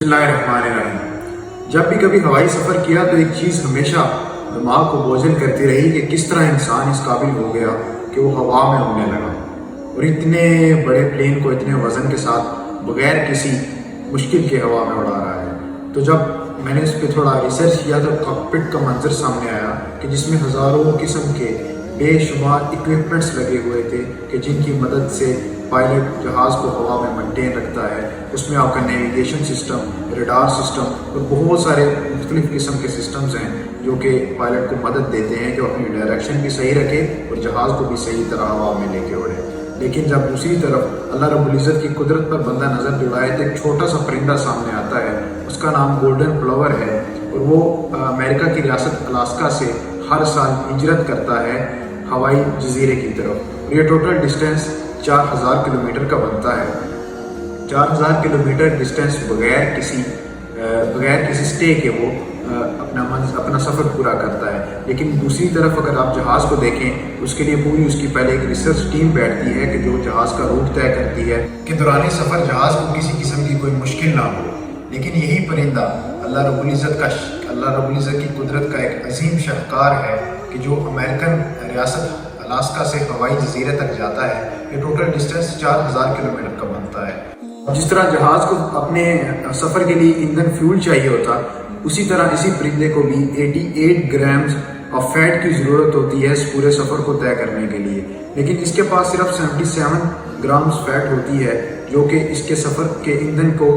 बिस्मिल्लाहिर्रहमानिर्रहीम। जब भी कभी हवाई सफ़र किया तो एक चीज़ हमेशा दिमाग को बोझिल करती रही कि किस तरह इंसान इस काबिल हो गया कि वो हवा में उड़ने लगा और इतने बड़े प्लेन को इतने वज़न के साथ बगैर किसी मुश्किल के हवा में उड़ा रहा है। तो जब मैंने इस पर थोड़ा रिसर्च किया तो कॉकपिट का मंजर सामने आया कि जिसमें हज़ारों किस्म के बेशुमार इक्विपमेंट्स लगे हुए थे कि जिनकी मदद से पायलट जहाज़ को हवा में मेंटेन रखता है। उसमें आपका नेविगेशन सिस्टम, रडार सिस्टम और बहुत सारे मुख्तलिफ़ किस्म के सिस्टम्स हैं जो कि पायलट को मदद देते हैं कि वो अपनी डायरेक्शन भी सही रखे और जहाज़ को भी सही तरह हवा में लेके उड़े। लेकिन जब दूसरी तरफ अल्लाह रब्बुल इज़्ज़त की कुदरत पर बंदा नज़र दौड़ाए तो एक छोटा सा परिंदा सामने आता है। उसका नाम गोल्डन प्लोवर है और वो अमेरिका की रियासत अलास्का से हर साल हिजरत करता है हवाई जजीरे की तरफ और ये टोटल डिस्टेंस 4000 किलोमीटर का बनता है। 4000 किलोमीटर डिस्टेंस बगैर किसी स्टे के वो अपना सफ़र पूरा करता है। लेकिन दूसरी तरफ अगर आप जहाज़ को देखें उसके लिए पूरी उसकी पहले एक रिसर्च टीम बैठती है कि जो जहाज़ का रूट तय करती है कि दौरान सफ़र जहाज़ को किसी किस्म की कोई मुश्किल ना हो। लेकिन यही परिंदा अल्लाह रब्बुल इज़्ज़त की कुदरत का एक अजीम शाहकार है कि जो अमेरिकन रियासत अलास्का से हवाई जजीरे तक जाता है। ये टोटल डिस्टेंस 4000 किलोमीटर का बनता है। जिस तरह जहाज़ को अपने सफ़र के लिए ईंधन फ्यूल चाहिए होता, उसी तरह इसी परिंदे को भी 88 ग्राम्स ऑफ फैट की ज़रूरत होती है इस पूरे सफ़र को तय करने के लिए। लेकिन इसके पास सिर्फ 77 ग्राम्स फैट होती है जो कि इसके सफ़र के ईंधन को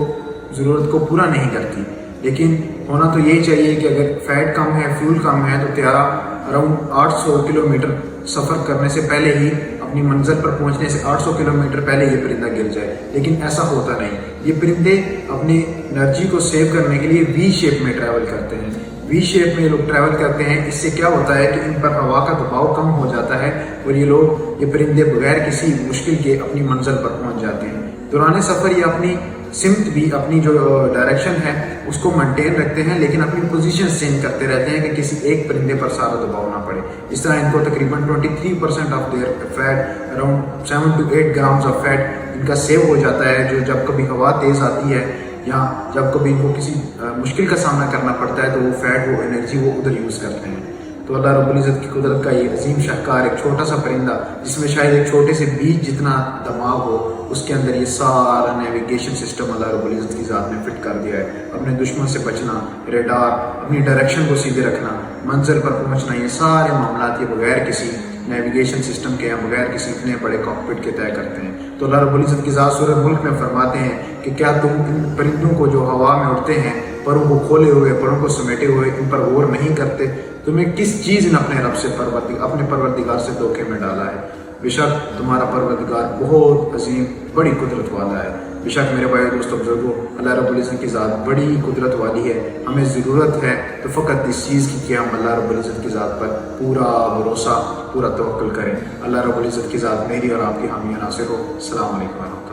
ज़रूरत को पूरा नहीं करती। लेकिन होना तो यही चाहिए कि अगर फैट कम है, फ्यूल कम है तो त्यारा अराउंड 800 किलोमीटर सफ़र करने से पहले ही अपनी मंजिल पर पहुंचने से 800 किलोमीटर पहले ये परिंदा गिर जाए। लेकिन ऐसा होता नहीं। ये परिंदे अपनी एनर्जी को सेव करने के लिए वी शेप में ट्रैवल करते हैं। वी शेप में ये लोग ट्रैवल करते हैं। इससे क्या होता है कि इन पर हवा का दबाव कम हो जाता है और ये परिंदे बगैर किसी मुश्किल के अपनी मंजिल पर पहुंच जाते हैं। दौरान सफ़र ये अपनी सिमत भी, अपनी जो डायरेक्शन है उसको मेंटेन रखते हैं, लेकिन अपनी पोजीशन चेंज करते रहते हैं कि किसी एक परिंदे पर सारा दबाव ना पड़े। इस तरह इनको तकरीबन 23% of their fat, around 7 to 8 grams of fat इनका सेव हो जाता है, जो जब कभी हवा तेज़ आती है या जब कभी इनको किसी मुश्किल का सामना करना पड़ता है तो वो फैट, वो एनर्जी वो उधर यूज़ करते हैं। तो अल्लाह रब्बुल इज़्ज़त की कुदरत का ये अजीम शाहकार एक छोटा सा परिंदा जिसमें शायद एक छोटे से बीज जितना दिमाग हो, उसके अंदर ये सारा नेविगेशन सिस्टम अल्लाह रब्बुल इज़्ज़त की ज़ात ने फिट कर दिया है। अपने दुश्मन से बचना, रेडार, अपनी डायरेक्शन को सीधे रखना, मंजिल पर पहुंचना, ये सारे मामलात ये बगैर किसी नेविगेशन सिस्टम के या बगैर किसी इतने बड़े कॉकपिट के तय करते हैं। तो अल्लाह रब्बुल इज़्ज़त की ज़ात सूरह मुल्क में फरमाते हैं कि क्या तुम इन परिंदों को जो हवा में उड़ते हैं, परों को खोले हुए, परों को समेटे हुए, इन पर गौर नहीं करते? तुम्हें किस चीज़ ने अपने रब से अपने परवरदिगार से धोखे में डाला है? बेशक तुम्हारा परवरदिगार बहुत अजीम बड़ी कुदरत वाला है। बेशक मेरे भाई दोस्तों बुजुर्गों, अल्लाह रब्बुल इज़्ज़त की ज़ात बड़ी कुदरत वाली है। हमें ज़रूरत है तो फ़कत इस चीज़ की कि हम अल्लाह रब्बुल इज़्ज़त की ज़ात पर पूरा भरोसा, पूरा तवक्कुल करें। अल्लाह रब्बुल इज़्ज़त की ज़ात मेरी और आपकी हामी नासिर हो। अस्सलाम वालेकुम।